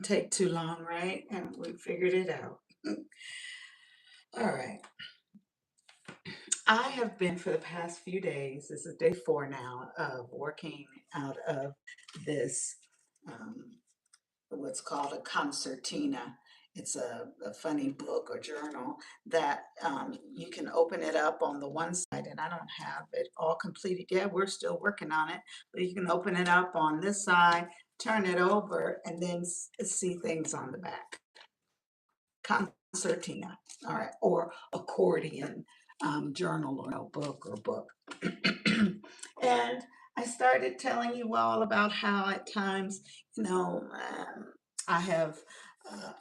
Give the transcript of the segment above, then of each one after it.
didn't take too long, right? And we figured it out. All right. I have been for the past few days, this is day 4 now, of working out of this, um, what's called a concertina. It's a funny book or journal that you can open it up on the one side, and I don't have it all completed yet. We're still working on it, but you can open it up on this side, turn it over, and then see things on the back. Concertina, all right, or accordion journal or notebook or book. And I started telling you all about how at times, I have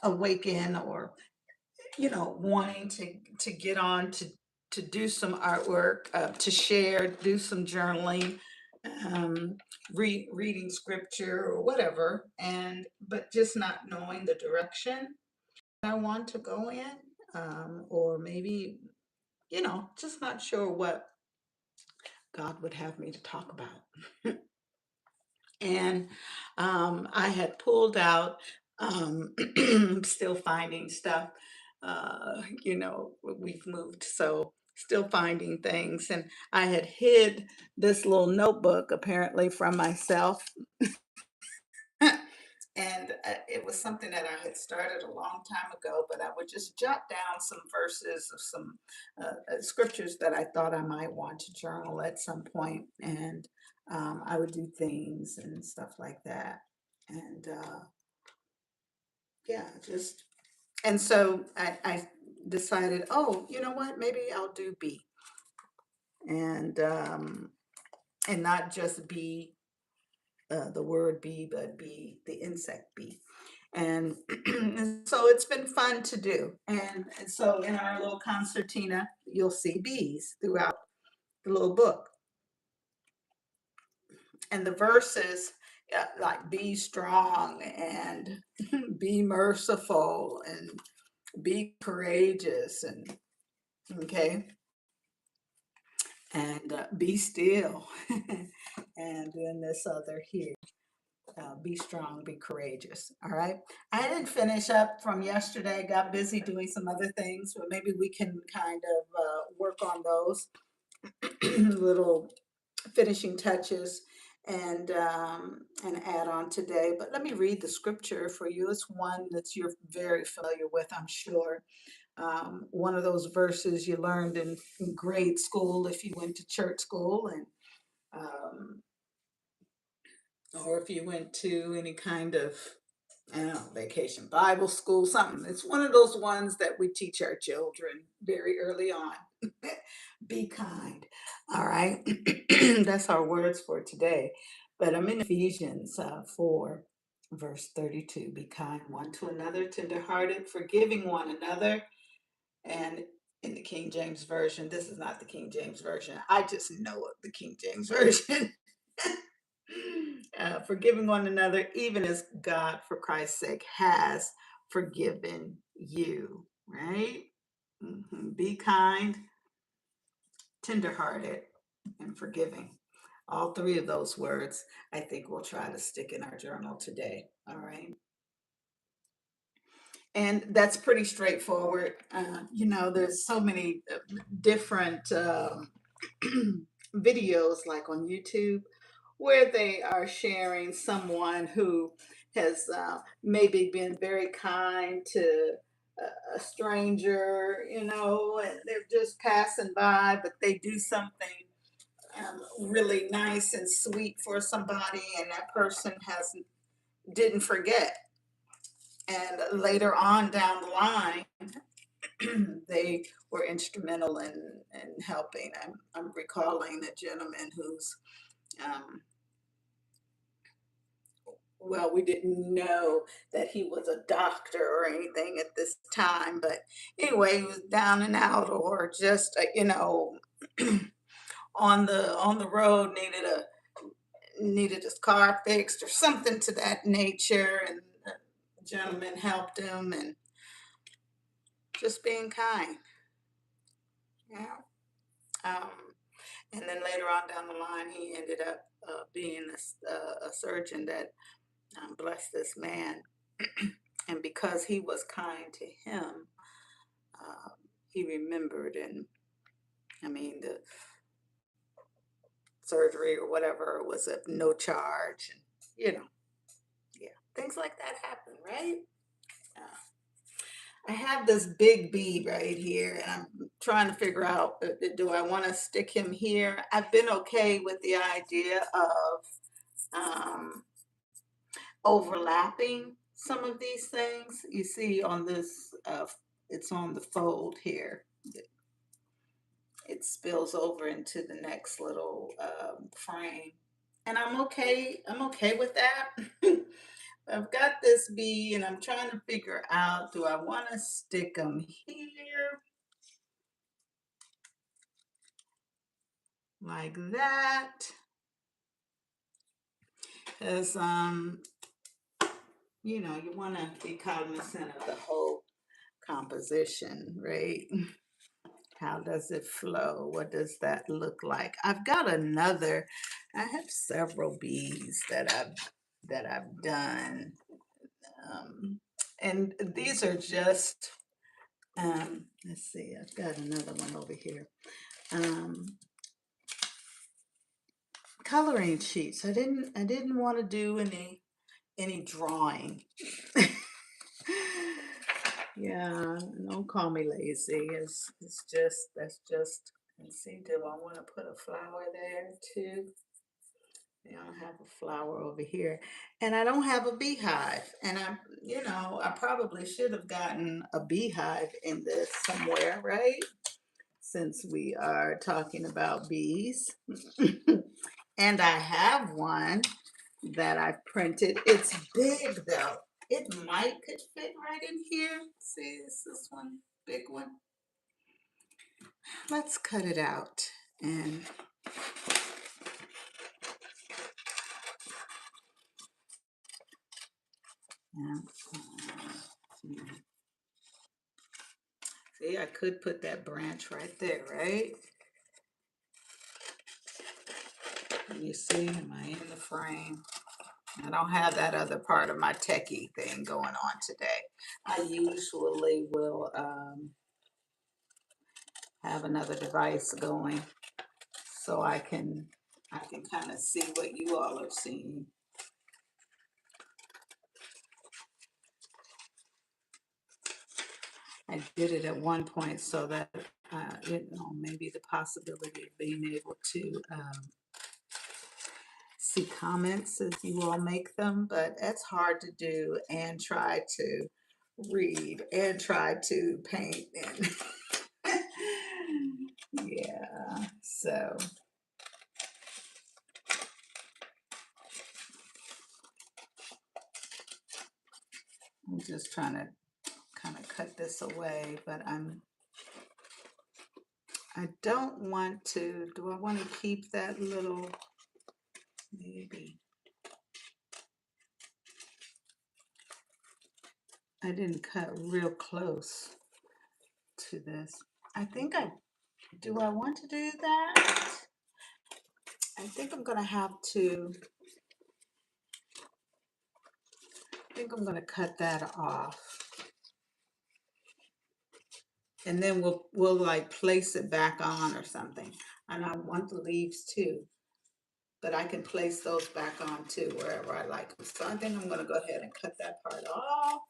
awakened or, wanting to get on to do some artwork, to share, do some journaling, um, reading scripture or whatever, and but just not knowing the direction I want to go in, or maybe, just not sure what God would have me to talk about. And I had pulled out, still finding stuff. We've moved, so still finding things. And I had hid this little notebook apparently from myself. And it was something that I had started a long time ago, but I would just jot down some verses of some scriptures that I thought I might want to journal at some point, and I would do things and stuff like that. And yeah, just and so I decided, oh, you know what? Maybe I'll do B, and not just B, the word bee, but bee, the insect bee. And, and so it's been fun to do. And so in our little concertina, you'll see bees throughout the little book. And the verses, like be strong and be merciful and be courageous and okay, and be still. And then this other here. Be strong, be courageous. All right. I didn't finish up from yesterday, got busy doing some other things, but maybe we can kind of work on those little finishing touches and add on today. But let me read the scripture for you. It's one that you're very familiar with, I'm sure. One of those verses you learned in grade school if you went to church school, and um, or if you went to any kind of, I don't know, vacation Bible school, something. It's one of those ones that we teach our children very early on. Be kind. All right. That's our words for today. But I'm in Ephesians 4, verse 32. Be kind one to another, tenderhearted, forgiving one another. And in the King James Version, this is not the King James Version. I just know the King James Version. Forgiving one another, even as God, for Christ's sake, has forgiven you, right? Be kind, tenderhearted, and forgiving. All three of those words, I think we'll try to stick in our journal today. All right. And that's pretty straightforward. There's so many different videos like on YouTube where they are sharing someone who has maybe been very kind to a stranger, and they're just passing by, but they do something really nice and sweet for somebody, and that person has didn't forget. And later on down the line, they were instrumental in helping. I'm recalling a gentleman who's um, well, we didn't know that he was a doctor or anything at this time, but anyway, he was down and out, or just on the road, needed his car fixed or something to that nature, and the gentleman helped him, and just being kind. Yeah. Um, and then later on down the line, he ended up being a surgeon that blessed this man. because he was kind to him, um, he remembered, and I mean, the surgery or whatever was at no charge, and you know, yeah, things like that happen, right? Uh, I have this big bee right here, and I'm trying to figure out, do I want to stick him here? I've been okay with the idea of um, overlapping some of these things. You see on this, it's on the fold here. It spills over into the next little frame, and I'm okay. I'm okay with that. I've got this bee, and I'm trying to figure out: do I want to stick them here like that? Because you want to be cognizant of the whole composition, right? How does it flow? What does that look like? I've got another. I have several bees that I've done, um, and these are just. Let's see. I've got another one over here. Um, Coloring sheets. I didn't want to do any drawing. Yeah, don't call me lazy. It's just that's just. Let's see, do I want to put a flower there too? I don't have a flower over here, and I don't have a beehive. And I probably should have gotten a beehive in this somewhere, right? Since we are talking about bees. And I have one that I printed. It's big though. It could fit right in here. See, this one, big one. Let's cut it out and yeah. See, I could put that branch right there, right? You see, am I in the frame? I don't have that other part of my techie thing going on today. I usually will have another device going so I can kind of see what you all are seeing. I did it at one point so that maybe the possibility of being able to see comments as you all make them, but that's hard to do and try to read and try to paint and yeah, so I'm just trying to kind of cut this away, but I don't want to. Do I want to keep that little? Maybe. I didn't cut real close to this. I think do I want to do that? I think I'm gonna have to, I think I'm gonna cut that off. And then we'll like place it back on or something. And I want the leaves too, but I can place those back on too wherever I like them. So I think I'm gonna go ahead and cut that part off.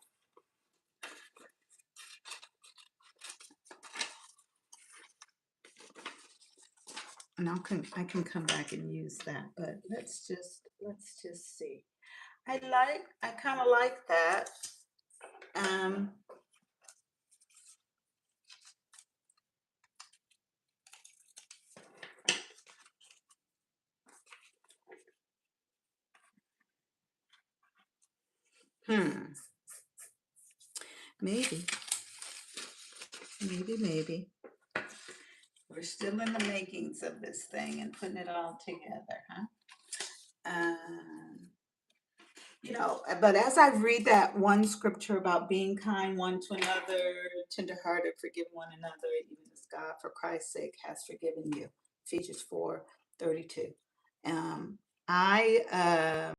And I can come back and use that, but let's just see. I kind of like that. Um, hmm, maybe, maybe. We're still in the makings of this thing and putting it all together, huh? Um, but as I read that one scripture about being kind one to another, tenderhearted, forgive one another, even as God, for Christ's sake, has forgiven you. Ephesians 4:32. Um, I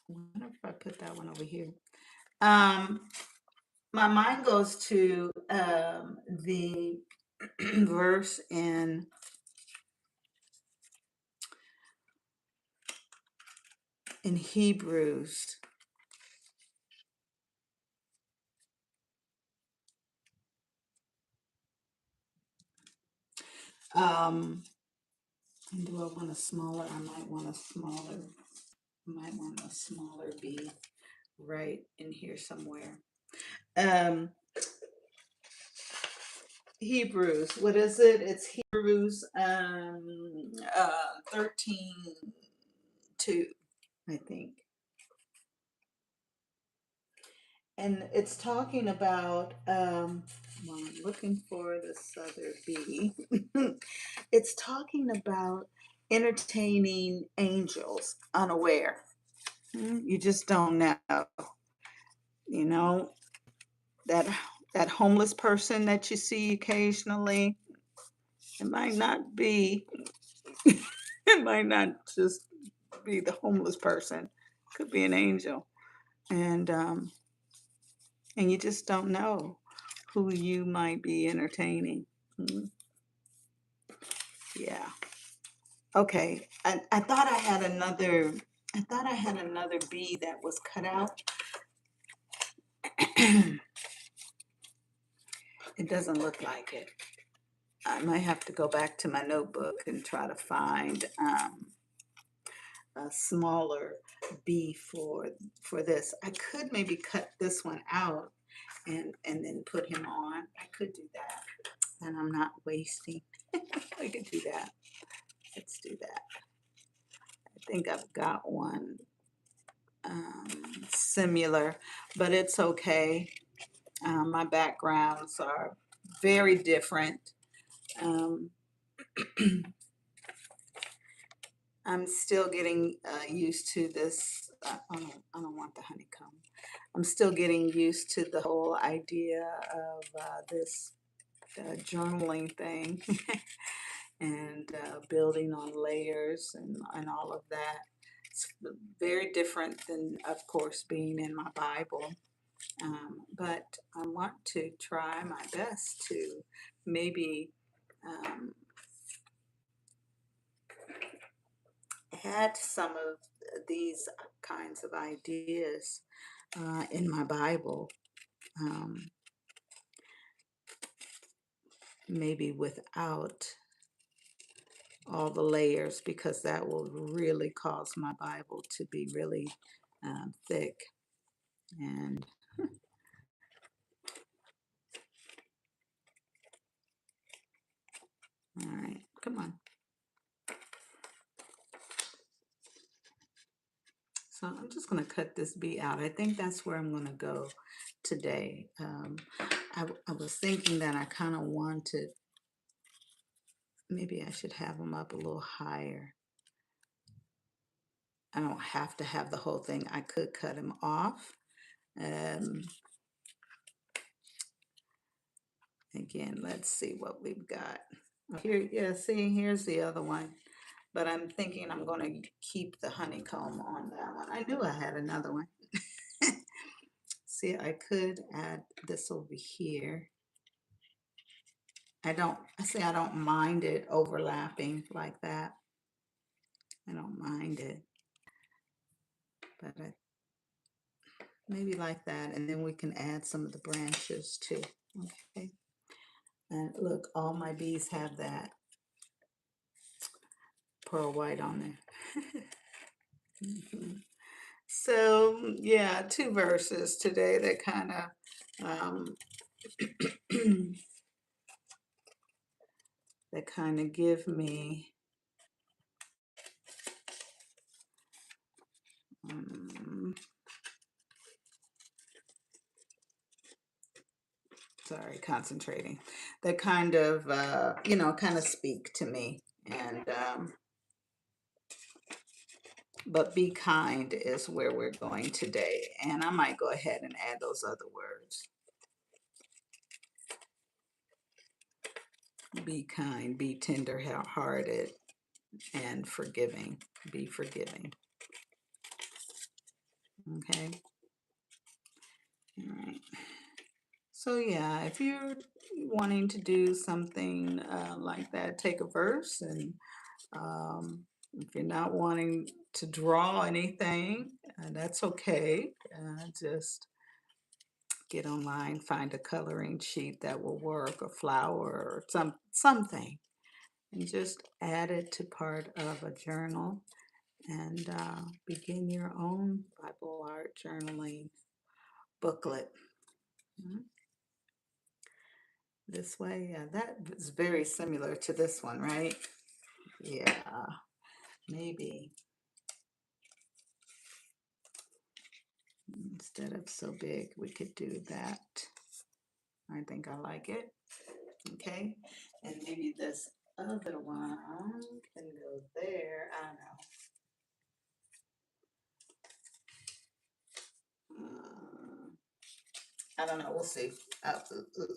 wonder if I put that one over here. Um, my mind goes to the verse in Hebrews. And do I want a smaller? I might want a smaller. Might want a smaller B right in here somewhere. Um, Hebrews. What is it? It's Hebrews 13:2, I think. And it's talking about well, I'm looking for this other B. It's talking about entertaining angels unaware. You just don't know. You know, that that homeless person that you see occasionally, it might not be it might not just be the homeless person. Could be an angel. And you just don't know who you might be entertaining. Mm, yeah. Okay. I thought I had another B that was cut out. It doesn't look like it. I might have to go back to my notebook and try to find a smaller B for this. I could maybe cut this one out and then put him on. I could do that, and I'm not wasting. I could do that. Let's do that. I think I've got one similar, but it's okay. My backgrounds are very different. Um, I'm still getting used to this. I don't want the honeycomb. I'm still getting used to the whole idea of this journaling thing and building on layers and all of that. It's very different than, of course, being in my Bible. But I want to try my best to maybe um, add some of these kinds of ideas in my Bible, um, maybe without all the layers, because that will really cause my Bible to be really thick. And all right, come on. So I'm just going to cut this B out. I think that's where I'm going to go today. I was thinking that I kind of wanted, maybe I should have them up a little higher. I don't have to have the whole thing. I could cut them off. Again, let's see what we've got. Here, yeah, see, here's the other one. But I'm thinking I'm going to keep the honeycomb on that one. I knew I had another one. See, I could add this over here. I don't mind it overlapping like that. I don't mind it. But maybe like that. And then we can add some of the branches too. Okay. And look, all my bees have that pearl white on there. So yeah, two verses today that kind of that kind of give me sorry, concentrating, that kind of kind of speak to me. And but be kind is where we're going today, and I might go ahead and add those other words. Be kind, be tender hearted, and forgiving. Be forgiving. Okay. All right. So yeah, if you're wanting to do something like that, take a verse, and if you're not wanting to draw anything, that's okay. Just get online, find a coloring sheet that will work, a flower or something, and just add it to part of a journal, and begin your own Bible art journaling booklet. Mhm. This way, yeah, that is very similar to this one, right? Yeah, maybe instead of so big, we could do that. I think I like it. Okay, and maybe this other one can go there. I don't know. I don't know. We'll see. Uh,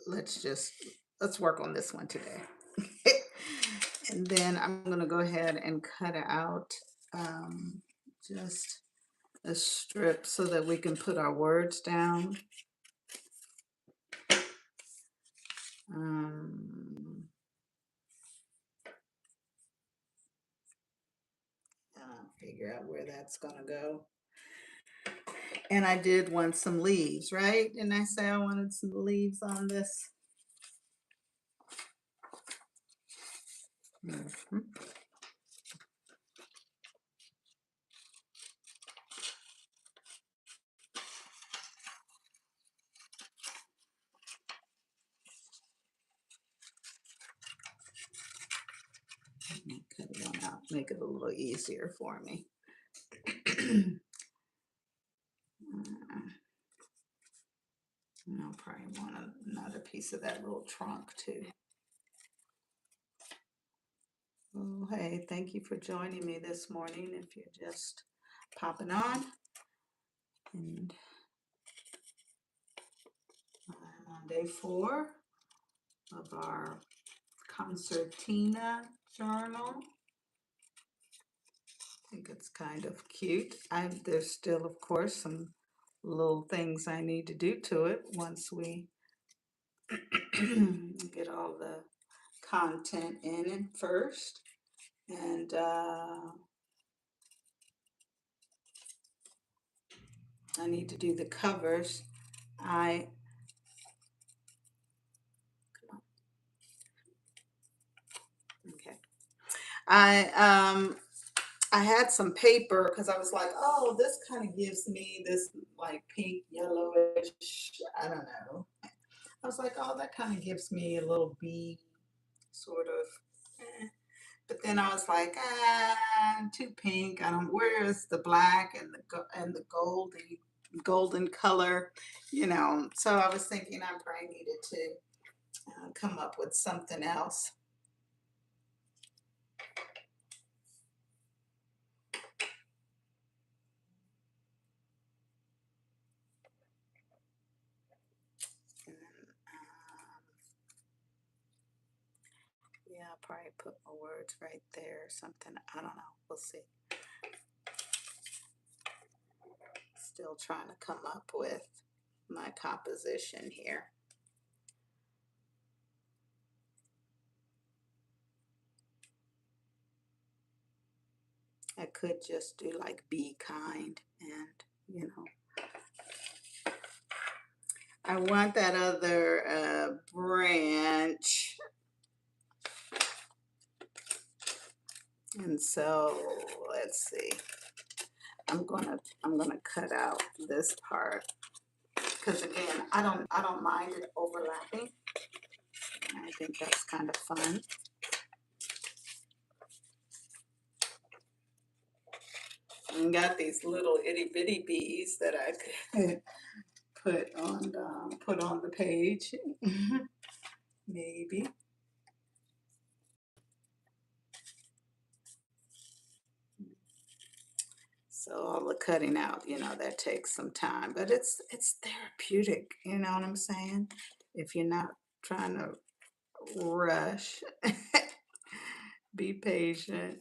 let's work on this one today. And then I'm gonna go ahead and cut out um, just a strip so that we can put our words down. Um, Figure out where that's gonna go. And I did want some leaves, right? Didn't I say I wanted some leaves on this? Mhm. Cut one out, make it a little easier for me. I'll probably want another piece of that little trunk too. Oh, hey, thank you for joining me this morning. If you're just popping on, and I'm on day 4 of our concertina journal. I think it's kind of cute. There's still, of course, some little things I need to do to it once we get all the content in it first. And I need to do the covers. I okay. I had some paper because I was like, oh, this kind of gives me this like pink yellowish. I don't know. I was like, oh, that kind of gives me a little bee sort of. eh. But then I was like, too pink. I don't. Where is the black and the golden color? So I was thinking I probably needed to come up with something else. And then, yeah, I'll probably put my words right there or something. I don't know. We'll see. Still trying to come up with my composition here. I could just do like be kind, and I want that other branch, and so let's see. I'm gonna cut out this part because again, I don't mind it overlapping. I think that's kind of fun. And got these little itty bitty bees that I could put on the page, maybe. So all the cutting out, that takes some time, but it's therapeutic. You know what I'm saying? If you're not trying to rush, be patient.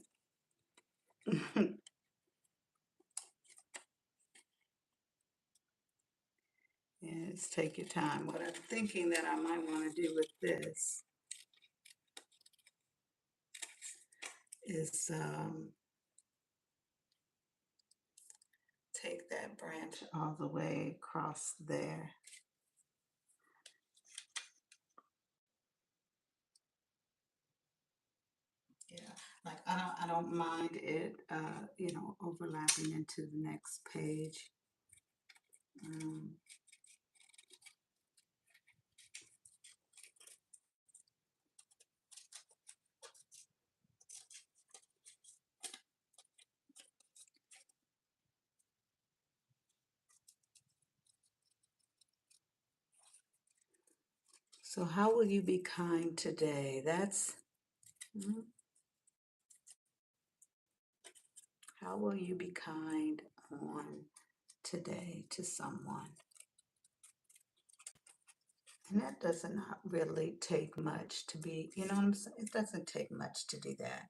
is take your time. What I'm thinking that I might want to do with this is take that branch all the way across there. Yeah, like I don't mind it, you know, overlapping into the next page. Um, so how will you be kind today? That's how will you be kind on today to someone? And that does not really take much to be, you know what I'm saying? It doesn't take much to do that.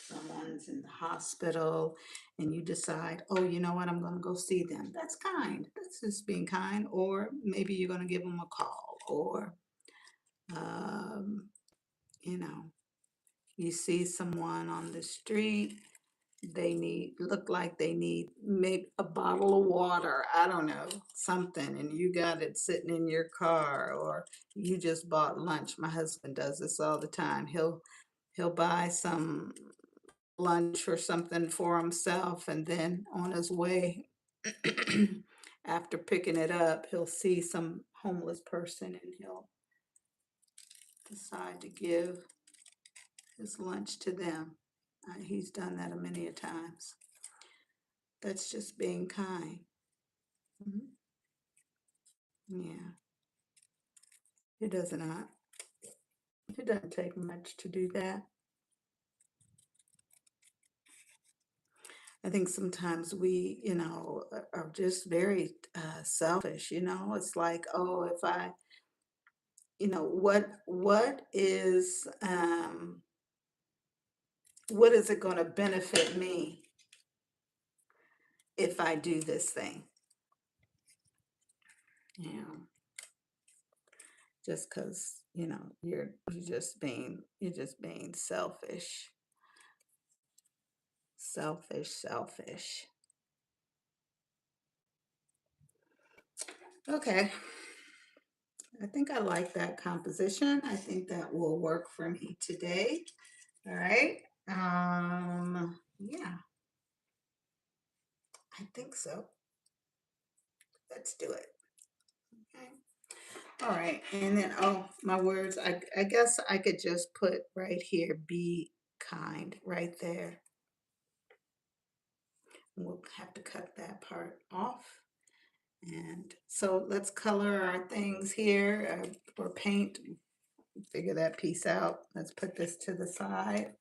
Someone's in the hospital and you decide, oh, you know what, I'm going to go see them. That's kind. That's just being kind. Or maybe you're going to give them a call, or, um, you know, you see someone on the street, they look like they need maybe a bottle of water, I don't know, something, and you got it sitting in your car, or you just bought lunch. My husband does this all the time. He'll buy some lunch or something for himself, and then on his way, after picking it up, he'll see some homeless person and he'll decide to give his lunch to them. He's done that many a times. That's just being kind. Mhm. Yeah, it does not. It doesn't take much to do that. I think sometimes we, you know, are just very selfish. You know, it's like, oh, if I, you know, what is it going to benefit me if I do this thing? You know, just because you know you're just being selfish, selfish. Okay, I think I like that composition. I think that will work for me today. All right. Yeah, I think so. Let's do it. Okay. All right. And then, oh, my words, I guess I could just put right here, be kind, right there. We'll have to cut that part off. And so let's color our things here, or paint, figure that piece out. Let's put this to the side.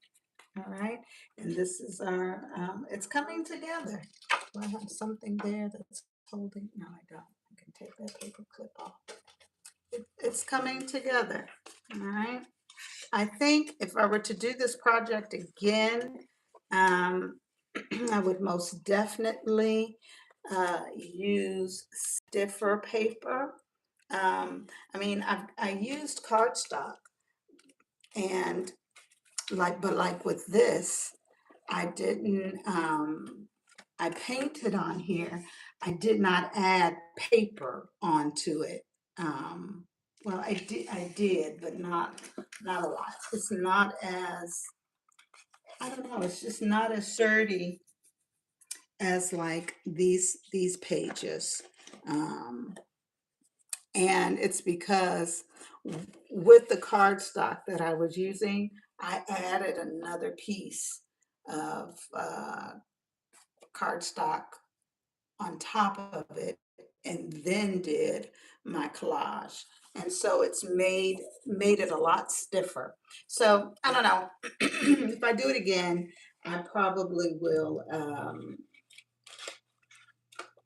All right. And this is our, it's coming together. Do I have something there that's holding? No, I don't. I can take that paper clip off. It's coming together. All right. I think if I were to do this project again, um, I would most definitely use stiffer paper. I mean, I used cardstock, and but like with this, I didn't, I painted on here. I did not add paper onto it. Um, well, I did, but not a lot. It's not as, I don't know, it's just not as sturdy as like these pages. Um, and it's because with the cardstock that I was using, I added another piece of cardstock on top of it and then did my collage. And so it's made it a lot stiffer. So I don't know. If I do it again, I probably will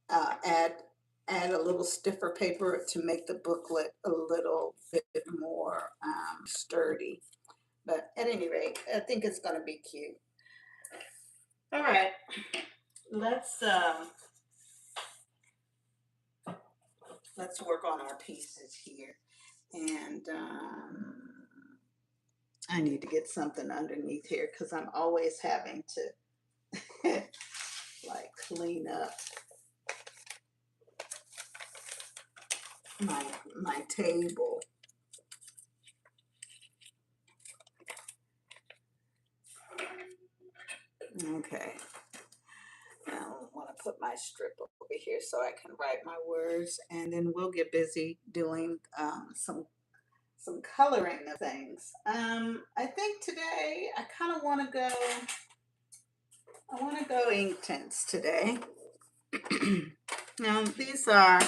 add a little stiffer paper to make the booklet a little bit more sturdy. But at any rate, I think it's going to be cute. All right, let's let's work on our pieces here. And I need to get something underneath here because I'm always having to like clean up my my table. Okay. Now I want to put my strip over here so I can write my words, and then we'll get busy doing some coloring of things. I think today I kind of want to go. I want to go ink tints today. Now these are,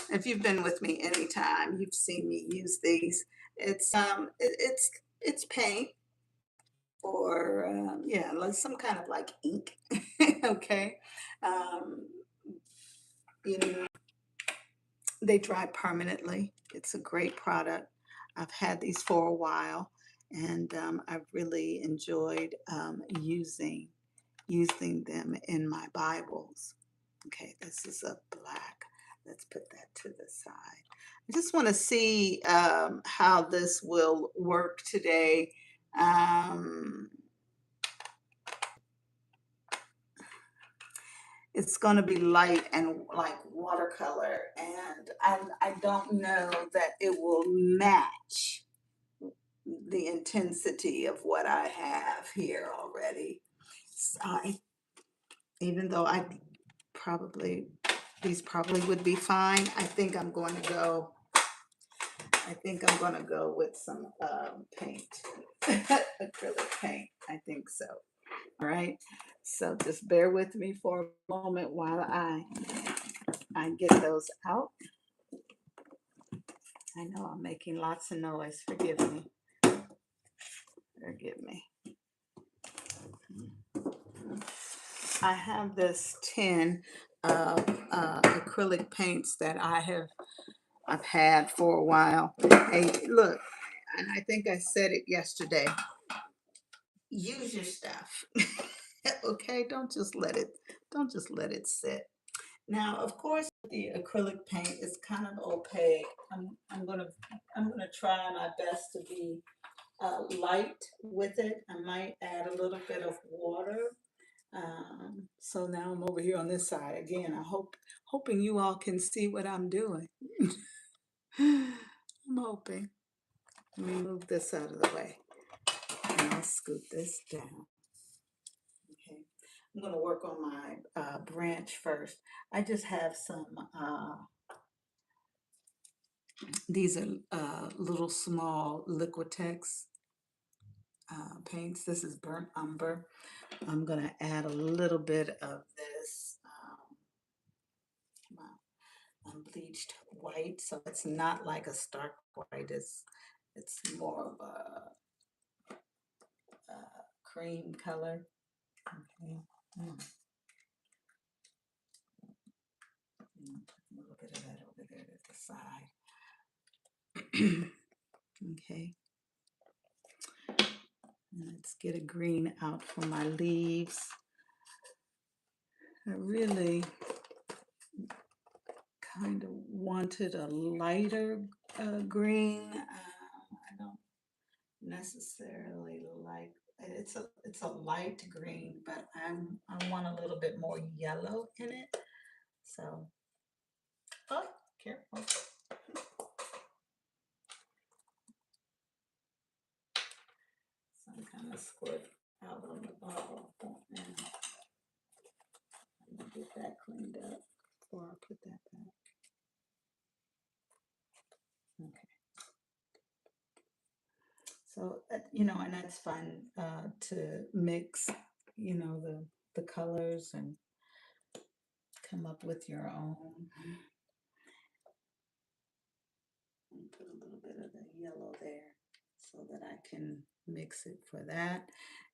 if you've been with me anytime, you've seen me use these. It's paint or yeah, like some kind of like ink. Okay. Um, you know, they dry permanently. It's a great product. I've had these for a while, and I've really enjoyed using them in my Bibles. Okay, this is a black. Let's put that to the side. I just want to see how this will work today. Um, it's going to be light and like watercolor, and I don't know that it will match the intensity of what I have here already. So even though probably these probably would be fine, I think I'm going to go with some paint, acrylic paint. I think so. All right. So just bear with me for a moment while I get those out. I know I'm making lots of noise. Forgive me. Forgive me. I have this tin of acrylic paints that I've had for a while. Hey, look, and I think I said it yesterday. Use your stuff. Okay, don't just let it sit. Now, of course, the acrylic paint is kind of opaque. I'm gonna try my best to be light with it. I might add a little bit of water. So now I'm over here on this side again. Hoping you all can see what I'm doing. I'm hoping. Let me move this out of the way, and I'll scoot this down. Okay, I'm going to work on my branch first. I just have some. These are little small Liquitex paints. This is burnt umber. I'm going to add a little bit of this bleached white, so it's not like a stark white. It's more of a cream color. Okay. A little bit of that over there at the side. Okay. Let's get a green out for my leaves. I really kind of wanted a lighter green. I don't necessarily like it's a light green, but I want a little bit more yellow in it. So, oh, careful. Some kind of squirt out on the bottle. And I'm gonna get that cleaned up before I put that back. Okay. So, and that's fun to mix, the colors and come up with your own. And put a little bit of the yellow there so that I can mix it for that.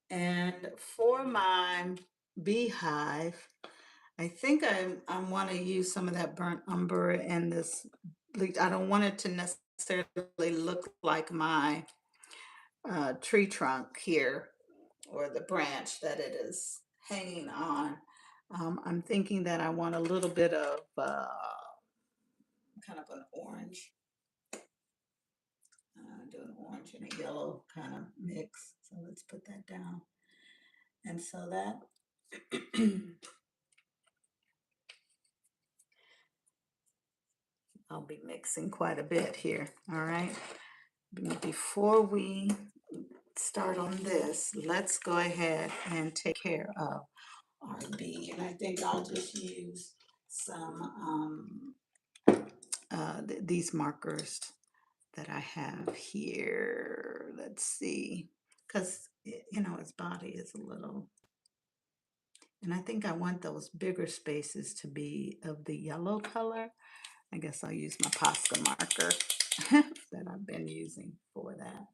And for my beehive, I think I want to use some of that burnt umber and this bleach. I don't want it to necessarily look like my tree trunk here or the branch that it is hanging on. I'm thinking that I want a little bit of kind of an orange. Do an orange and a yellow kind of mix. So let's put that down. And so that I'll be mixing quite a bit here. All right. Before we start on this, let's go ahead and take care of our B. And I think I'll just use some these markers that I have here. Let's see, because you know his body is a little, and I think I want those bigger spaces to be of the yellow color. I guess I'll use my Posca marker that I've been using for that.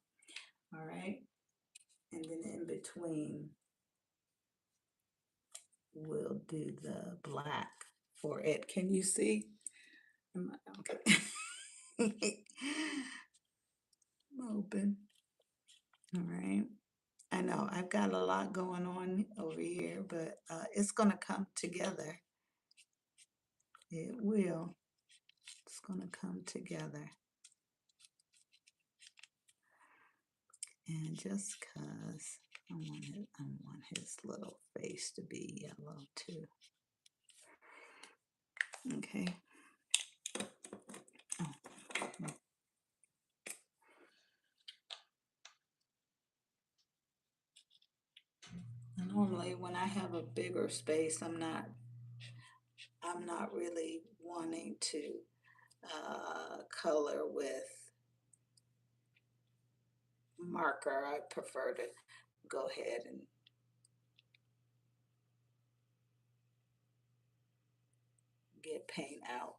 All right, and then in between we'll do the black for it. Can you see? Okay. I'm open. All right. I know I've got a lot going on over here, but it's going to come together. It will. It's going to come together. And just because I want his little face to be yellow too. Okay. Oh. Normally when I have a bigger space, I'm not really wanting to color with marker. I prefer to go ahead and get paint out.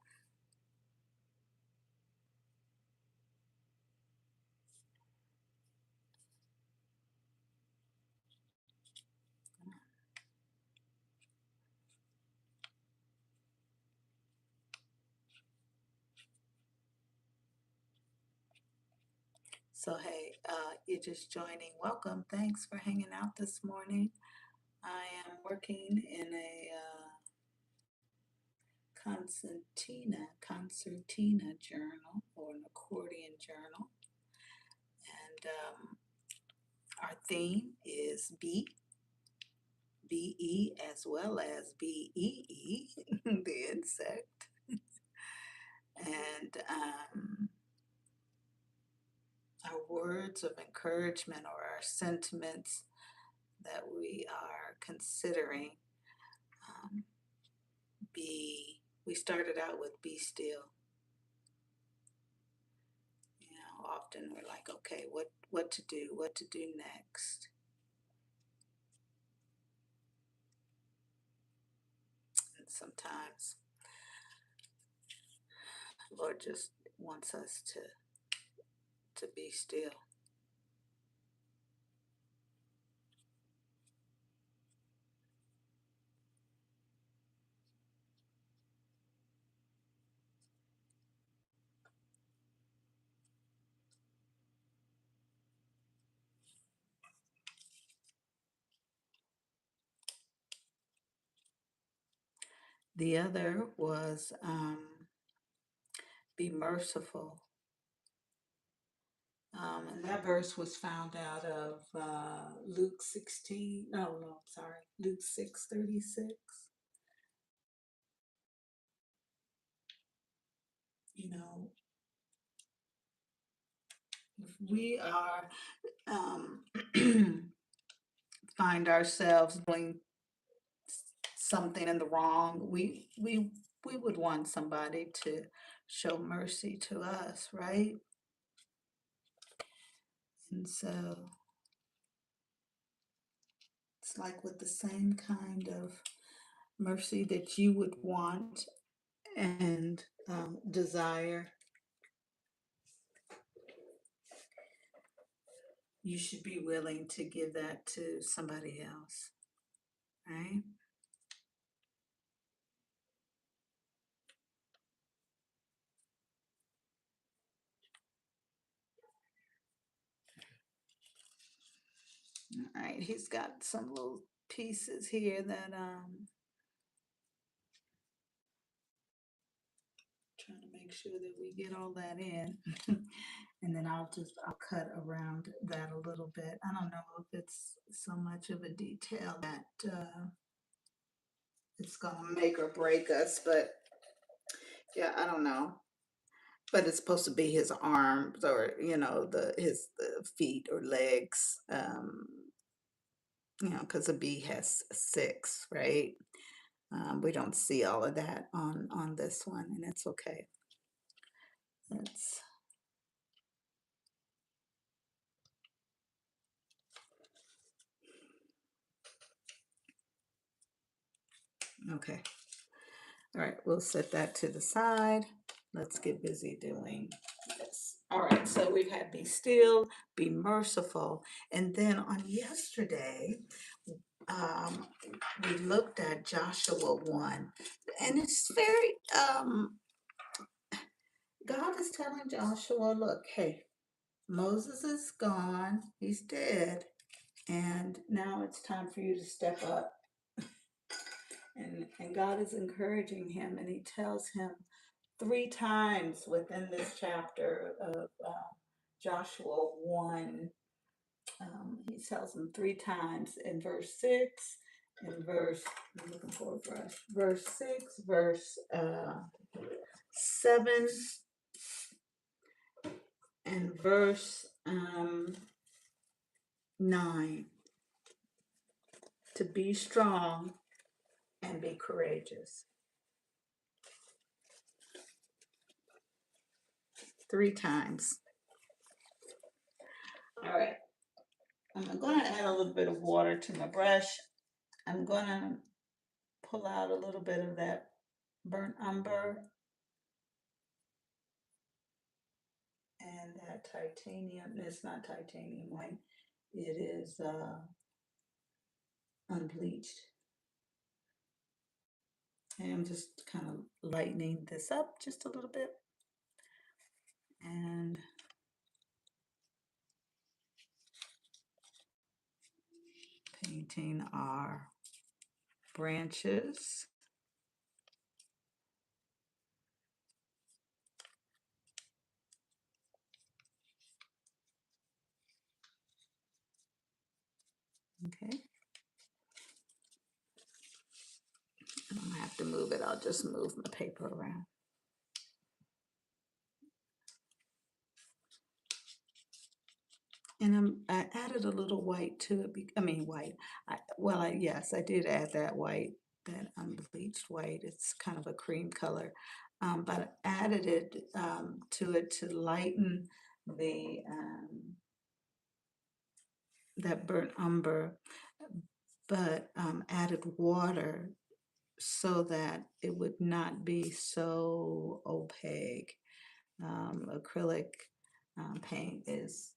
So hey, you're just joining. Welcome. Thanks for hanging out this morning. I am working in a concertina journal or an accordion journal, and our theme is B, as well as BEE, the insect, and our words of encouragement or our sentiments that we are considering. We started out with be still. You know, often we're like, okay, what to do next? And sometimes Lord just wants us to be still. The other was be merciful. And that verse was found out of Luke 16. No, sorry, Luke 6:36. You know, if we are find ourselves doing something in the wrong, we would want somebody to show mercy to us, right? And so it's like with the same kind of mercy that you would want and desire, you should be willing to give that to somebody else, right? All right, he's got some little pieces here that trying to make sure that we get all that in. And then I'll cut around that a little bit. I don't know if it's so much of a detail that it's gonna make or break us, but yeah, I don't know. But it's supposed to be his arms or the feet or legs, because a bee has six, right? We don't see all of that on this one, and it's okay. It's okay. All right, we'll set that to the side. Let's get busy doing this. All right, so we've had be still, be merciful. And then on yesterday, um, we looked at Joshua 1. And it's very, God is telling Joshua, look, hey, Moses is gone, he's dead. And now it's time for you to step up. And God is encouraging him, and he tells him three times within this chapter of Joshua 1. He tells him three times in verse 6, in I'm looking for verse 6, verse 7, and verse 9, to be strong and be courageous. Three times. All right. I'm going to add a little bit of water to my brush. I'm going to pull out a little bit of that burnt umber and that titanium. It's not titanium white. It is unbleached. And I'm just kind of lightening this up just a little bit. And painting our branches. Okay. I don't have to move it. I'll just move my paper around. And I added a little white to it. I mean, white. Yes, I did add that white, that unbleached white. It's kind of a cream color, but I added it to it to lighten the that burnt umber, but added water so that it would not be so opaque. Acrylic paint is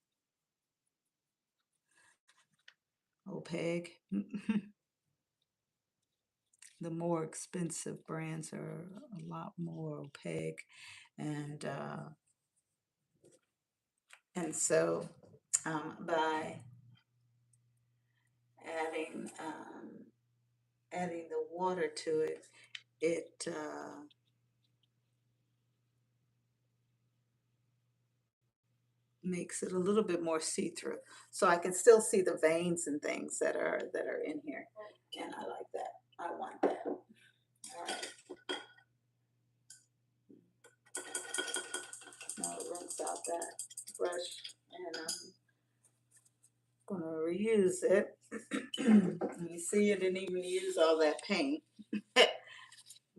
opaque. The more expensive brands are a lot more opaque, and so by adding the water to it, it makes it a little bit more see-through, so I can still see the veins and things that are in here, and I like that. I want that. All right. Now rinse out that brush, and I'm gonna reuse it. You see, I didn't even use all that paint.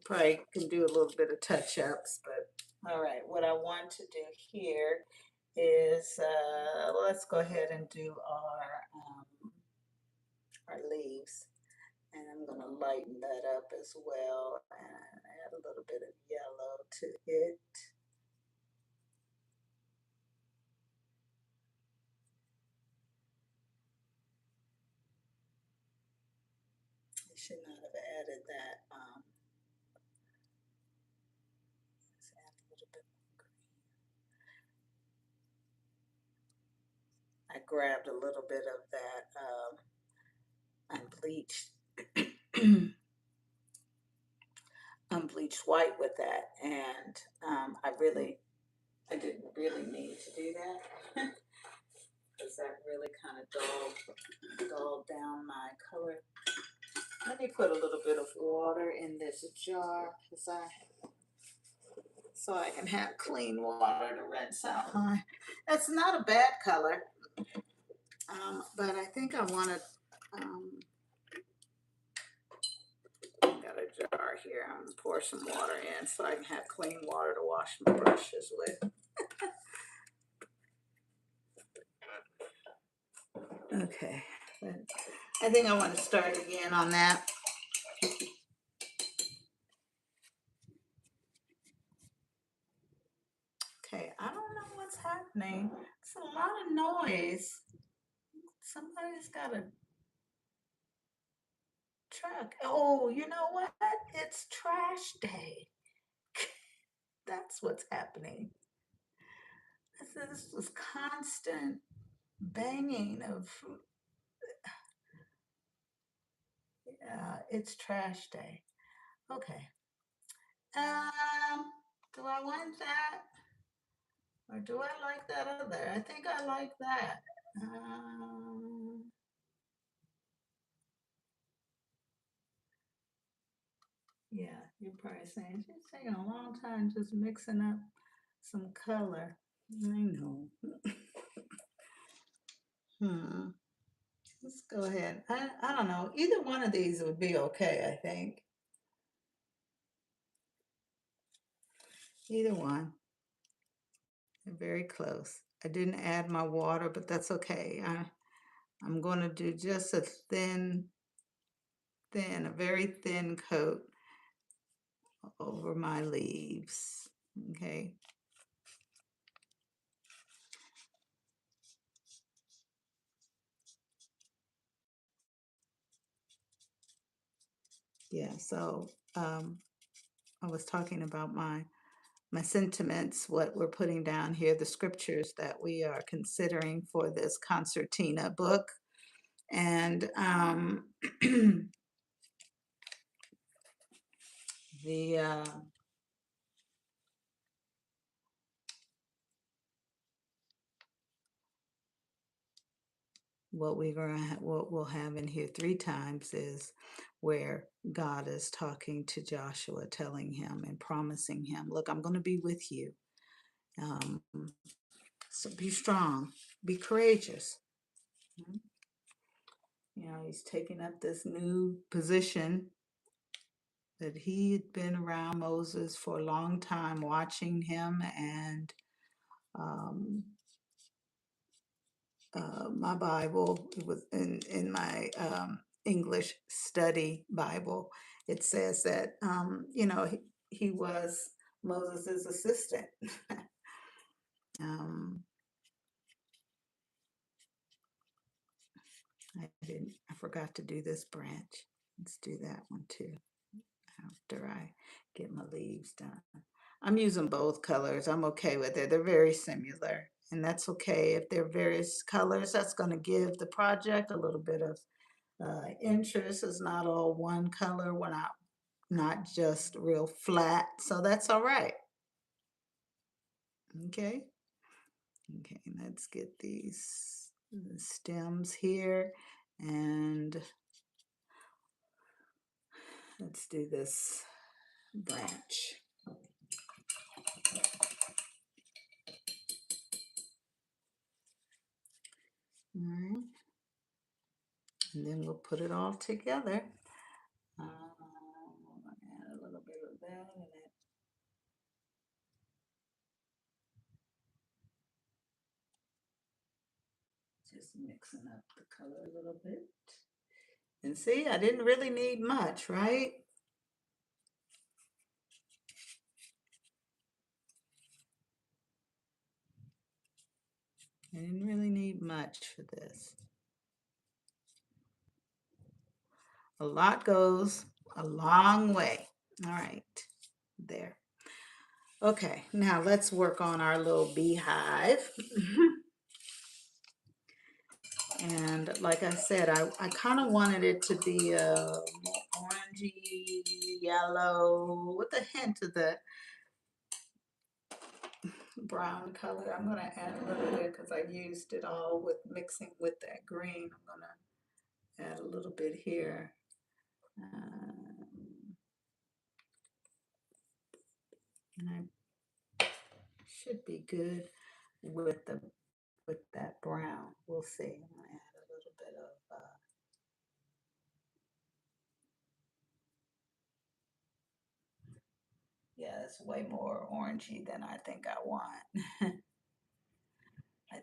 Probably can do a little bit of touch-ups, but all right. What I want to do here is let's go ahead and do our leaves, and I'm gonna lighten that up as well and add a little bit of yellow to it. I should not have added that. Let's add a little bit more green. I grabbed a little bit of that unbleached bleached white with that, and I didn't really need to do that because that really kind of dulled down my color. Let me put a little bit of water in this jar so I can have clean water to rinse out my. It's not a bad color, but I think I want to. I got a jar here. I'm gonna pour some water in so I can have clean water to wash my brushes with. Okay, I think I want to start again on that. Okay, I don't know what's happening. It's a lot of noise. Somebody's got a truck. Oh, you know what? It's trash day. That's what's happening. This was constant banging of, it's trash day. Okay. Do I want that? Or do I like that other? I think I like that. Yeah, you're probably saying she's taking a long time just mixing up some color. I know. Hmm. Let's go ahead. I don't know. Either one of these would be okay, I think. Either one. They're very close. I didn't add my water, but that's okay. I'm going to do just a a very thin coat over my leaves. Okay. Yeah, so I was talking about my sentiments, what we're putting down here, the scriptures that we are considering for this concertina book. And the what we'll have in here three times is where God is talking to Joshua, telling him and promising him, look, I'm going to be with you. Um, so be strong, be courageous. You know, he's taking up this new position that he had been around Moses for a long time, watching him. And my Bible, it was in my English study Bible, it says that, he was Moses' assistant. um, I forgot to do this branch. Let's do that one too after I get my leaves done. I'm using both colors. I'm okay with it. They're very similar, and that's okay. If they're various colors, that's going to give the project a little bit of interest. It's not all one color. We're not just real flat, so that's all right. Okay. Okay, let's get these stems here, and let's do this branch. All right. And then we'll put it all together. Add a little bit of that in it. Just mixing up the color a little bit. And see, I didn't really need much, right? I didn't really need much for this. A lot goes a long way. All right, there. Okay, now let's work on our little beehive. And like I said, I kind of wanted it to be a more orangey yellow with a hint of the brown color. I'm going to add a little bit because I used it all with mixing with that green. I'm going to add a little bit here. And I should be good with that brown. We'll see. I'm going to add a little bit of yeah, it's way more orangey than I think I want. I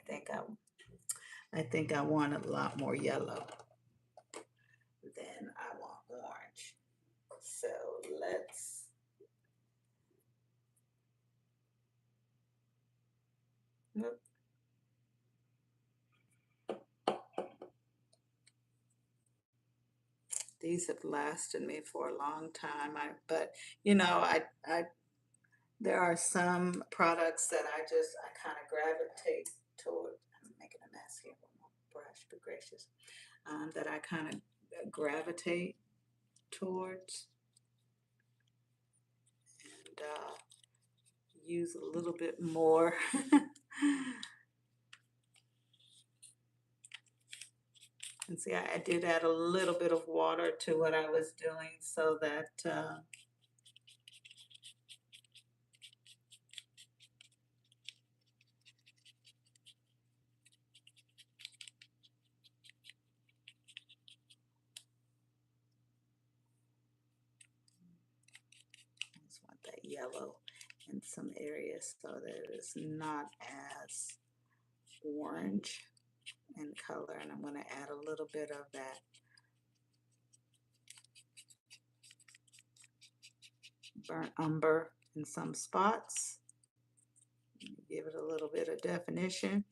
think I want a lot more yellow than I want orange. So let's look. These have lasted me for a long time. But you know, there are some products that I kind of gravitate toward. I'm making a mess here with my brush, but gracious. That I kind of gravitate towards and use a little bit more. And see, I did add a little bit of water to what I was doing so that I just want that yellow in some areas so that it's not as orange in color. And I'm going to add a little bit of that burnt umber in some spots. Give it a little bit of definition.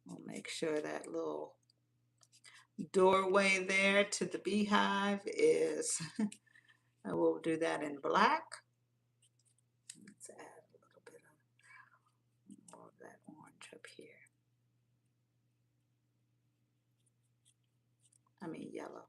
We'll make sure that little doorway there to the beehive is, I will do that in black. Let's add a little bit of more of that orange up here. I mean yellow.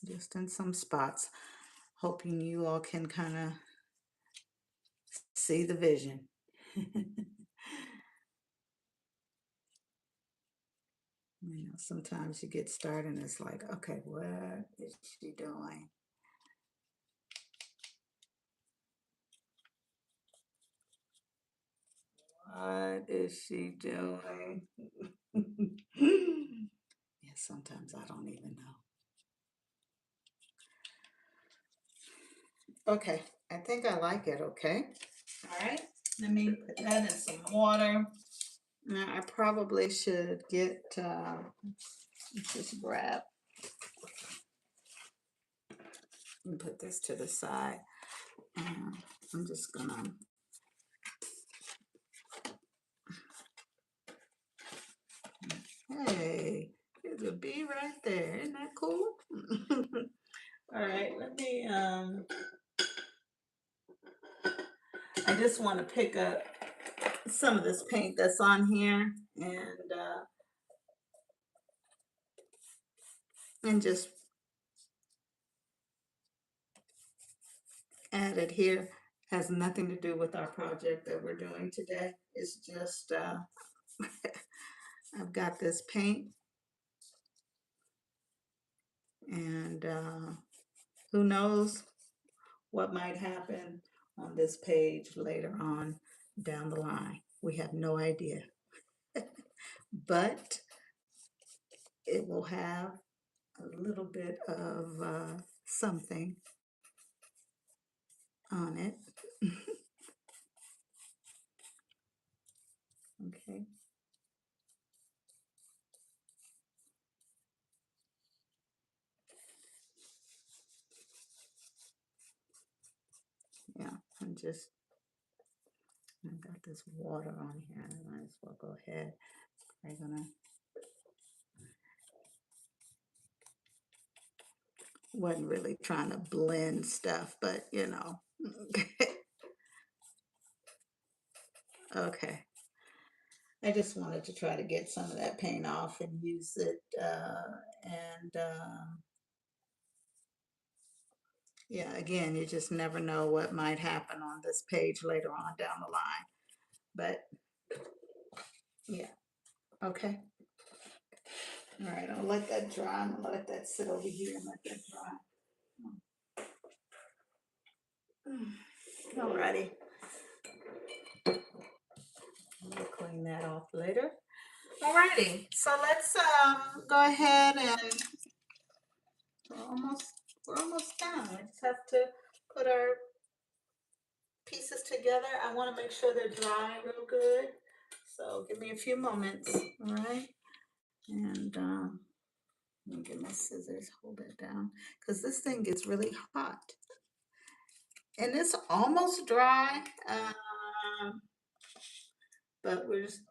Just in some spots, hoping you all can kind of see the vision. You know, sometimes you get started and it's like, okay, what is she doing? What is she doing? Yeah, sometimes I don't even know. Okay, I think I like it, okay? All right, let me put that in some water. Now I probably should get, let's just grab and put this to the side. I'm just gonna, hey, there's a bee right there. Isn't that cool? All right, let me, I just want to pick up some of this paint that's on here and just add it here. Has nothing to do with our project that we're doing today. It's just, I've got this paint and who knows what might happen on this page later on down the line. We have no idea. But it will have a little bit of something on it. Okay. Yeah, I'm just, I've got got this water on here. I might as well go ahead. We're gonna, wasn't really trying to blend stuff, but you know. Okay. I just wanted to try to get some of that paint off and use it, and yeah, again, you just never know what might happen on this page later on down the line. But yeah, okay. All right, I'll let that dry. I'm gonna let that sit over here and let that dry. Alrighty, we'll clean that off later. Alrighty, so let's go ahead and we're almost we're almost done. We just have to put our pieces together. I want to make sure they're dry real good. So give me a few moments, all right? And let me get my scissors, hold it down, because this thing gets really hot. And it's almost dry, but we're just,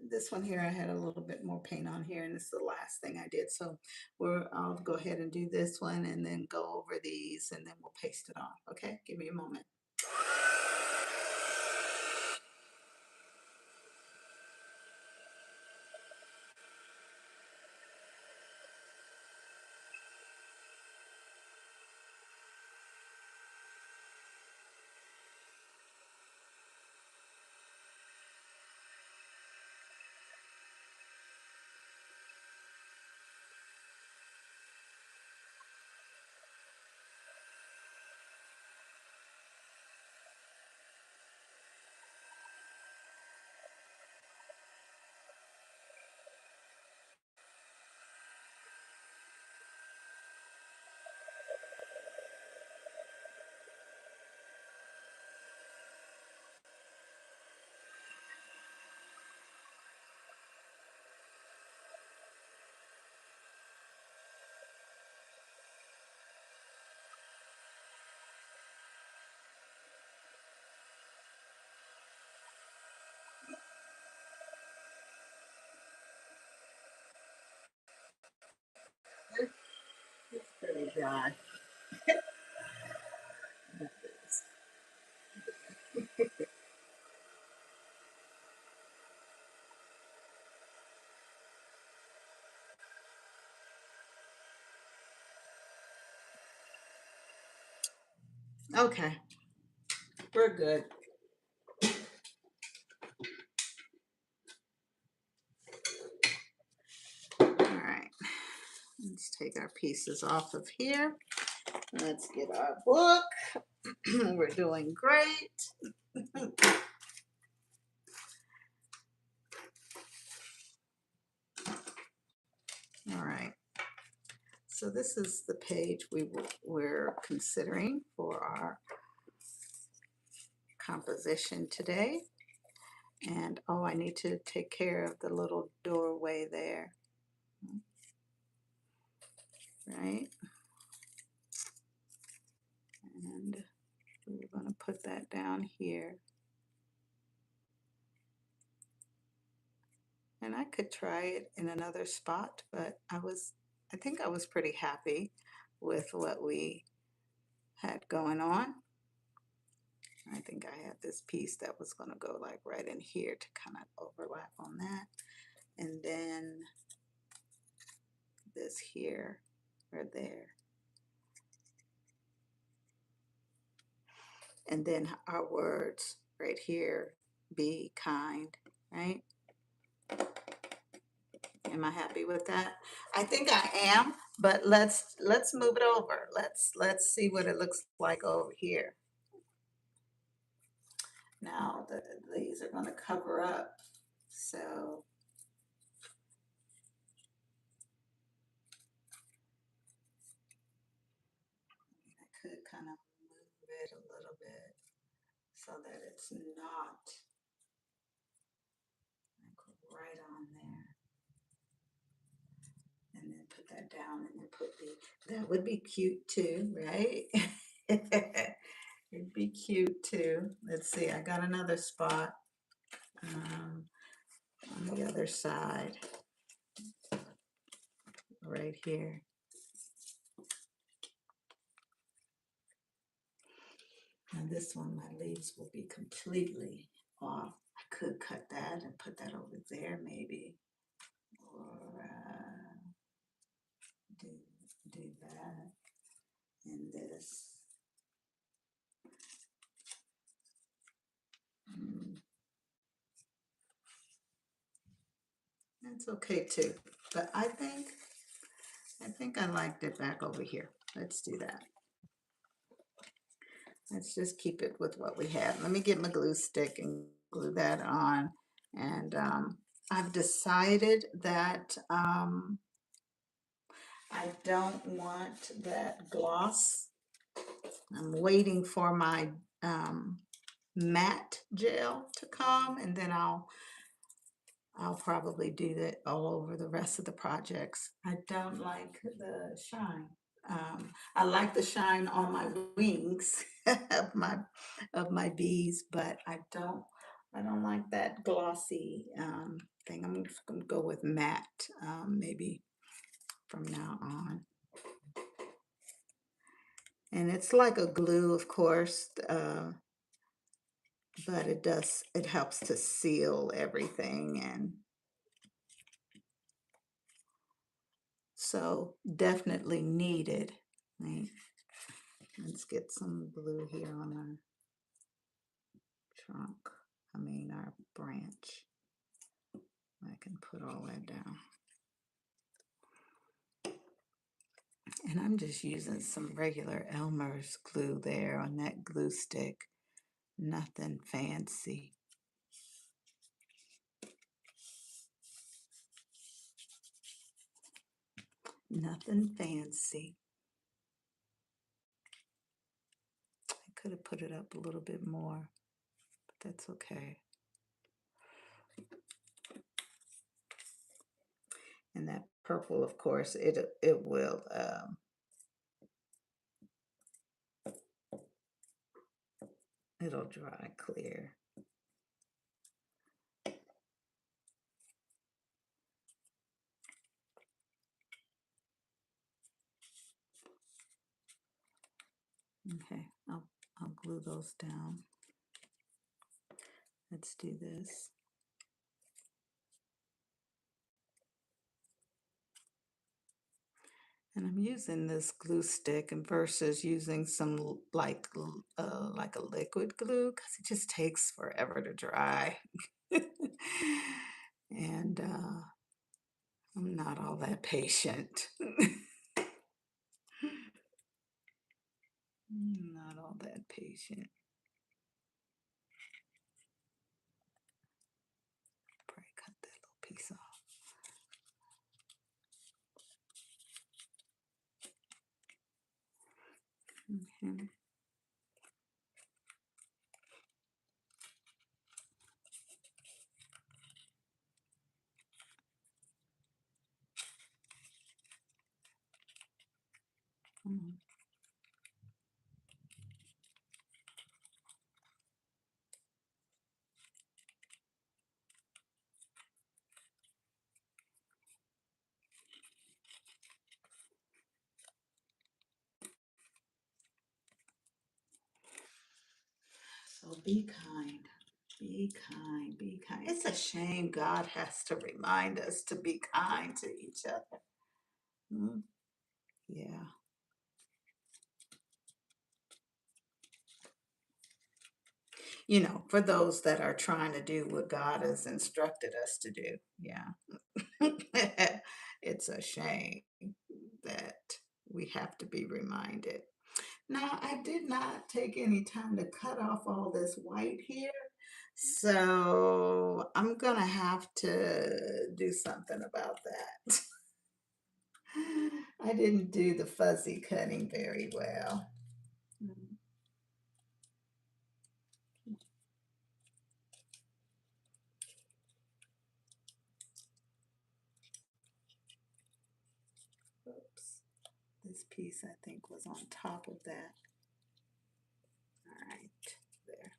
this one here, I had a little bit more paint on here, and this is the last thing I did. So I'll go ahead and do this one and then go over these, and then we'll paste it on, okay? Give me a moment. It's pretty dry. Okay, we're good. All right, let's take our pieces off of here. Let's get our book. We're doing great. All right, so this is the page we're considering for our composition today. And oh, I need to take care of the little doorway there, right? And we're going to put that down here. And I could try it in another spot, but I think I was pretty happy with what we had going on. I think I had this piece that was going to go like right in here to kind of overlap on that. And then this here or there. And then our words right here, be kind, right? Am I happy with that? I think I am, but let's move it over. Let's see what it looks like over here. Now these are going to cover up, so I could kind of move it a little bit so that it's not like right on there. And then put that down and then put that would be cute too, right? It'd be cute too. Let's see, I got another spot. on the other side, right here. And this one, my leaves will be completely off. I could cut that and put that over there maybe, or do that and this. That's okay too, but I think I liked it back over here. Let's do that. Let's just keep it with what we have. Let me get my glue stick and glue that on. And I've decided that I don't want that gloss. I'm waiting for my matte gel to come, and then I'll probably do that all over the rest of the projects. I don't like the shine. I like the shine on my wings of my bees, but I don't like that glossy thing. I'm just gonna go with matte maybe from now on. And it's like a glue, of course, but it helps to seal everything, and so definitely needed. Right. Let's get some glue here on our trunk. I mean our branch. I can put all that down. And I'm just using some regular Elmer's glue there on that glue stick. Nothing fancy. Nothing fancy. I could have put it up a little bit more, but that's okay. And that purple, of course, it will it'll dry clear. Okay, I'll glue those down. Let's do this. And I'm using this glue stick and versus using some like a liquid glue, because it just takes forever to dry. And I'm not all that patient. Not all that patient. Probably cut that little piece off. Okay. Mm. So be kind. Be kind. Be kind. It's a shame God has to remind us to be kind to each other. Mm. Yeah. For those that are trying to do what God has instructed us to do. Yeah. It's a shame that we have to be reminded. Now, I did not take any time to cut off all this white here, so I'm gonna have to do something about that. I didn't do the fuzzy cutting very well. Mm. Oops. This piece, I think, was on top of that. All right, there.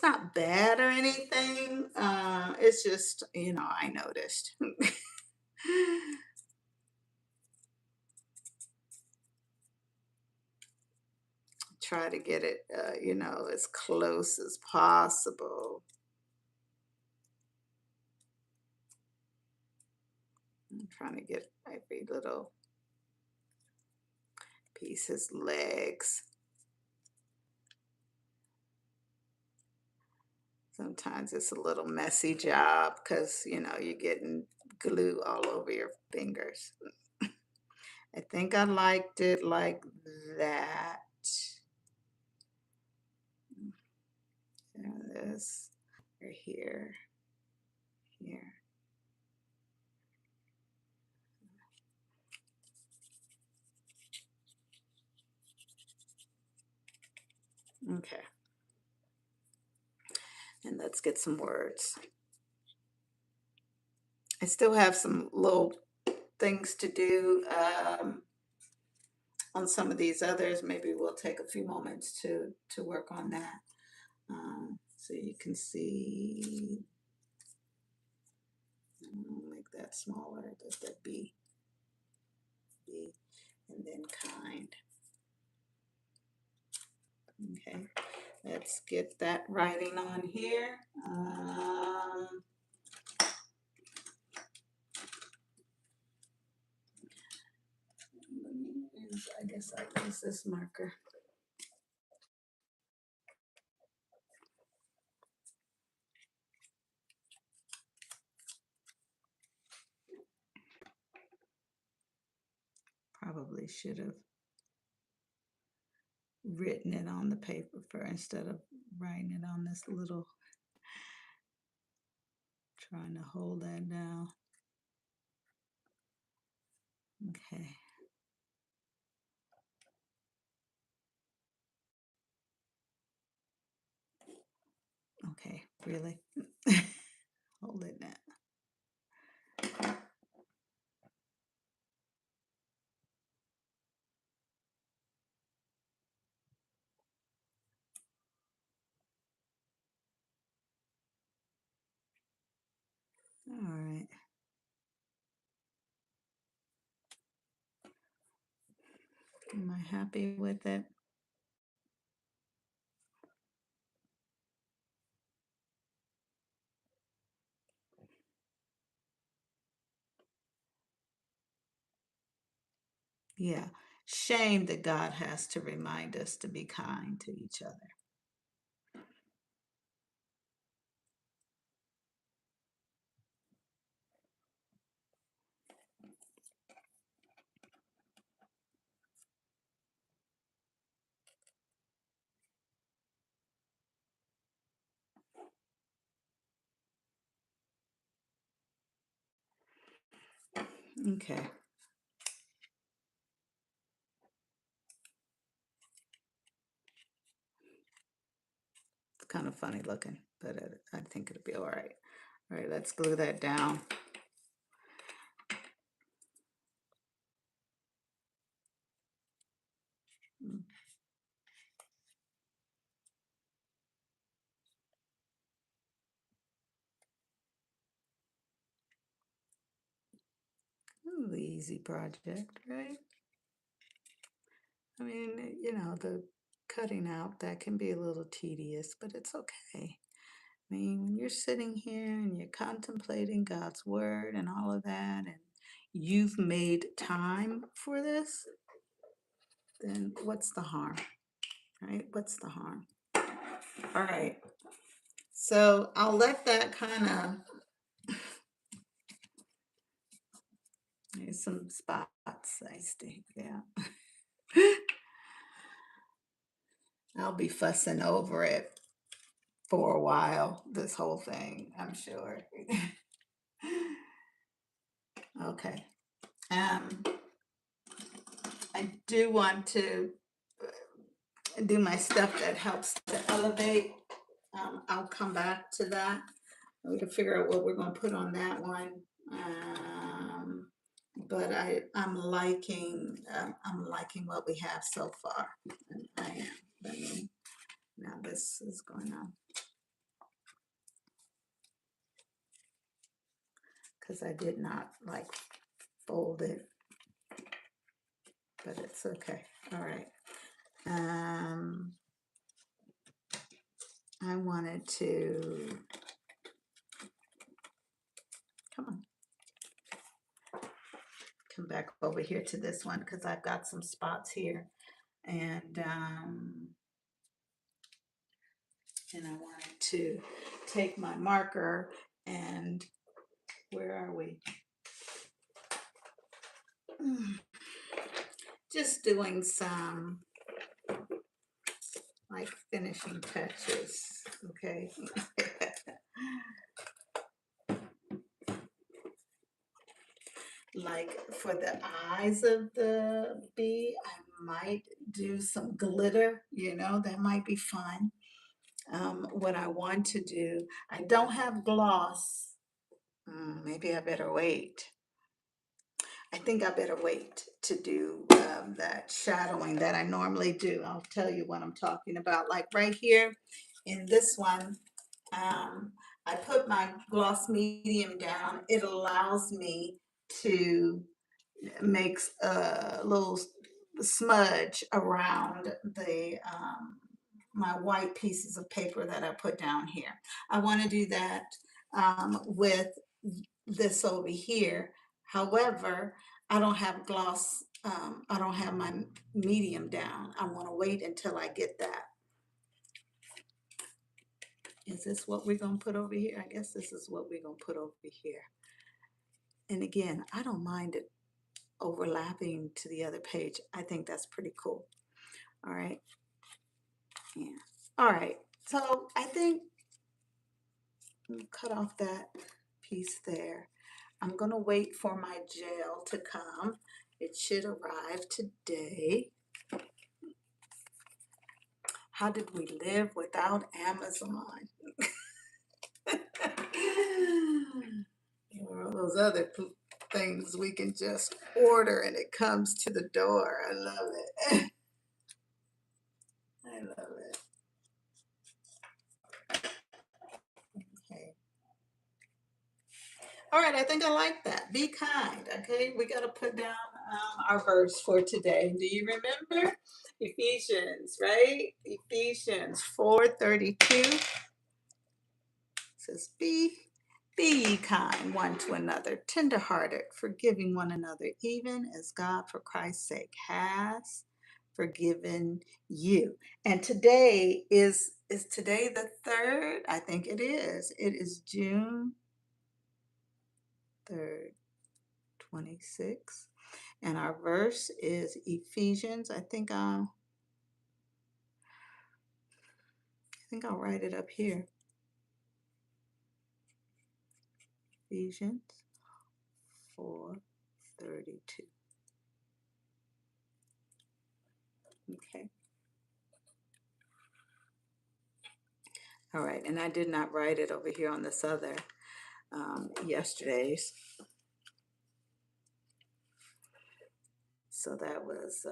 it's not bad or anything. It's just, I noticed. Try to get it, as close as possible. I'm trying to get every little piece, his legs. Sometimes it's a little messy job because, you're getting glue all over your fingers. I think I liked it like that. And this, or here, here. Okay. And let's get some words. I still have some little things to do on some of these others. Maybe we'll take a few moments to work on that. So you can see, make that smaller, let that be, and then kind. Okay, let's get that writing on here. I guess I'll use this marker. Probably should have written it on the paper first instead of writing it on this little, trying to hold that down. Okay. Okay, really? Hold it now. All right. Am I happy with it? Yeah. Shame that God has to remind us to be kind to each other. Okay. It's kind of funny looking, but I think it'll be all right. All right, let's glue that down. Ooh, easy project, right? I mean, the cutting out, that can be a little tedious, but it's okay. I mean, when you're sitting here and you're contemplating God's word and all of that, and you've made time for this, then what's the harm, right? What's the harm? All right. So I'll let that kind of, there's some spots I see, yeah. I'll be fussing over it for a while, this whole thing, I'm sure. Okay. I do want to do my stuff that helps to elevate. I'll come back to that. We can figure out what we're going to put on that one. But I'm liking what we have so far. I am. Now this is going on. because I did not like fold it, but it's okay. All right. I wanted to, come back over here to this one because I've got some spots here, and I wanted to take my marker and where are we? Just doing some like finishing touches, okay? Like for the eyes of the bee, I might do some glitter, that might be fun. What I want to do, I don't have gloss. Maybe I better wait. I think I better wait to do that shadowing that I normally do. I'll tell you what I'm talking about. Like right here in this one, I put my gloss medium down. It allows me to make a little smudge around the my white pieces of paper that I put down here. I want to do that with this over here. However, I don't have gloss, I don't have my medium down. I want to wait until I get that. Is this what we're going to put over here? I guess this is what we're going to put over here. And again, I don't mind it overlapping to the other page. I think that's pretty cool. All right. Yeah. All right. So I think we'll cut off that piece there. I'm going to wait for my gel to come. It should arrive today. How did we live without Amazon? Or all those other things we can just order and it comes to the door. I love it. I love it. Okay. All right, I think I like that. Be kind, okay? We got to put down our verse for today. Do you remember? Ephesians, right? Ephesians 4:32 says, Be ye kind one to another, tenderhearted, forgiving one another, even as God for Christ's sake has forgiven you. And today is today the 3rd? I think it is. It is June 3rd, 26. And our verse is Ephesians. I think I'll write it up here. Ephesians 4:32. Okay. All right, and I did not write it over here on this other yesterday's. So that was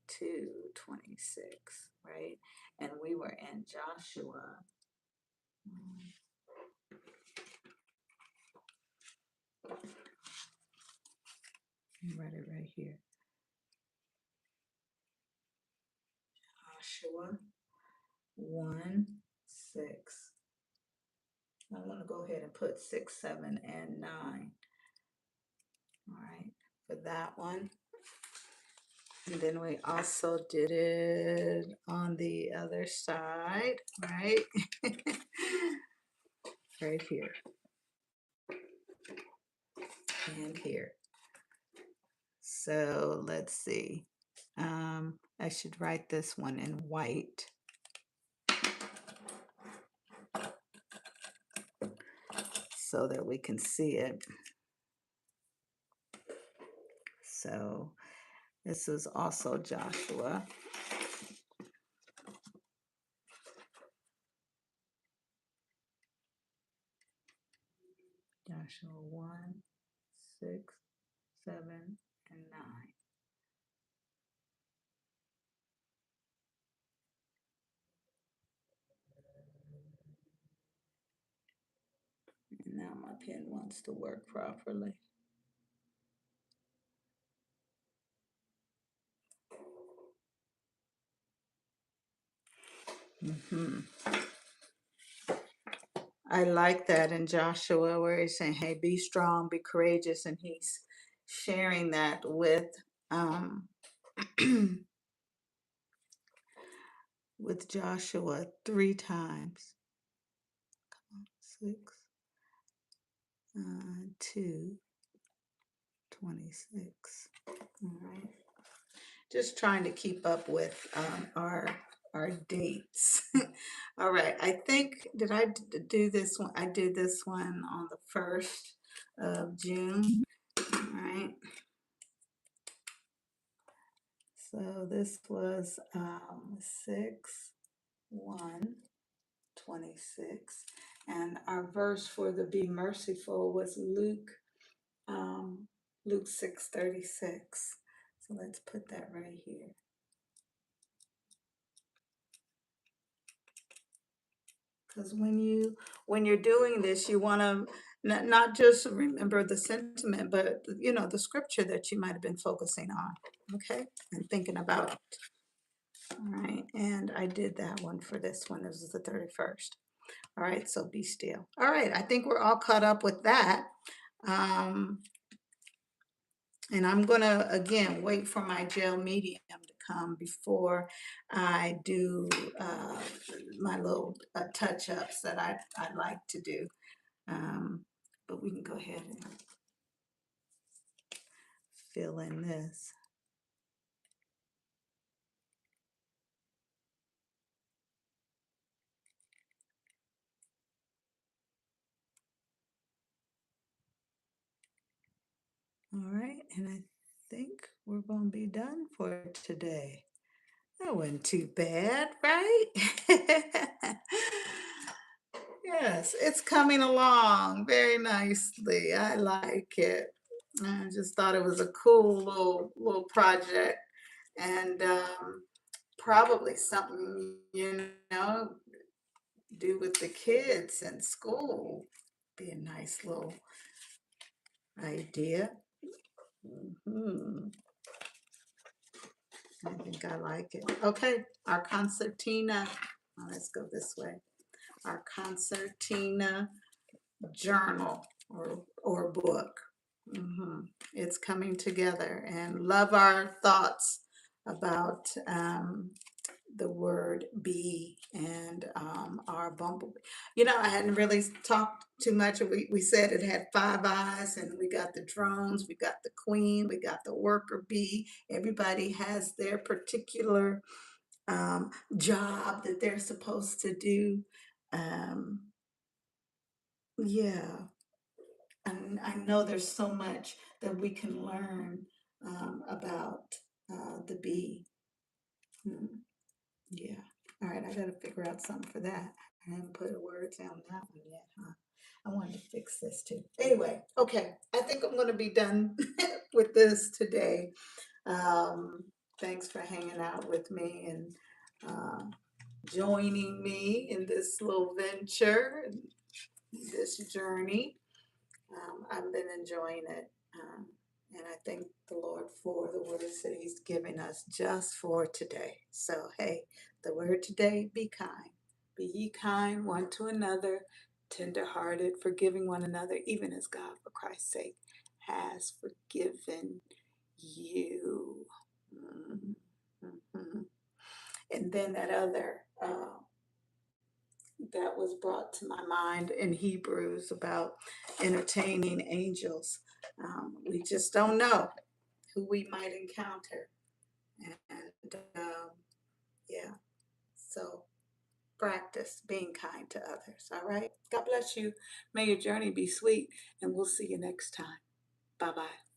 6/2/26, right? And we were in Joshua. Write it right here. Joshua 1:6. I'm going to go ahead and put 6, 7, and 9. All right, for that one. And then we also did it on the other side, right? Right here. And here. So let's see. I should write this one in white. So that we can see it. So this is also Joshua. Joshua 1, 6, 7, and 9. And now Now my pen wants to work properly. Hmm. I like that in Joshua where he's saying, "Hey, be strong, be courageous," and he's sharing that um, with Joshua 3 times. 6, 2, 26. All right. Just trying to keep up with our dates. All right. I think did I do this one? I did this one on the 1st of June. All right. So this was 6/1/26, and our verse for the be merciful was Luke 6:36. So let's put that right here. Because when you're doing this, you want to not just remember the sentiment, but the scripture that you might have been focusing on, okay, and thinking about. All right, and I did that one for this one. This is the 31st. All right, so be still. All right, I think we're all caught up with that. Um, and I'm gonna again wait for my gel medium to come before I do my little touch-ups that I like to do. But we can go ahead and fill in this. All right, and I think we're gonna be done for today. That wasn't too bad, right? Yes, it's coming along very nicely. I like it. I just thought it was a cool little project, and probably something do with the kids in school. Be a nice little idea. Hmm. I think I like it. Okay, our concertina. Oh, let's go this way. Our concertina journal or book. It's coming together, and love our thoughts about the word bee and our bumblebee. I hadn't really talked too much. We said it had 5 eyes, and we got the drones, we got the queen, we got the worker bee. Everybody has their particular job that they're supposed to do. Um, yeah, and I know there's so much that we can learn about the bee. Hmm. Yeah. All right, I gotta figure out something for that. I haven't put words on that one yet, huh? I wanted to fix this too. Anyway, okay, I think I'm gonna be done with this today. Um, Thanks for hanging out with me and joining me in this little venture, this journey. I've been enjoying it. And I thank the Lord for the words that He's given us just for today. So, hey, the word today, be kind. Be ye kind one to another, tenderhearted, forgiving one another, even as God, for Christ's sake, has forgiven you. Mhm. And then that other that was brought to my mind in Hebrews about entertaining angels. We just don't know who we might encounter. And yeah, so practice being kind to others. All right. God bless you. May your journey be sweet, and we'll see you next time. Bye bye.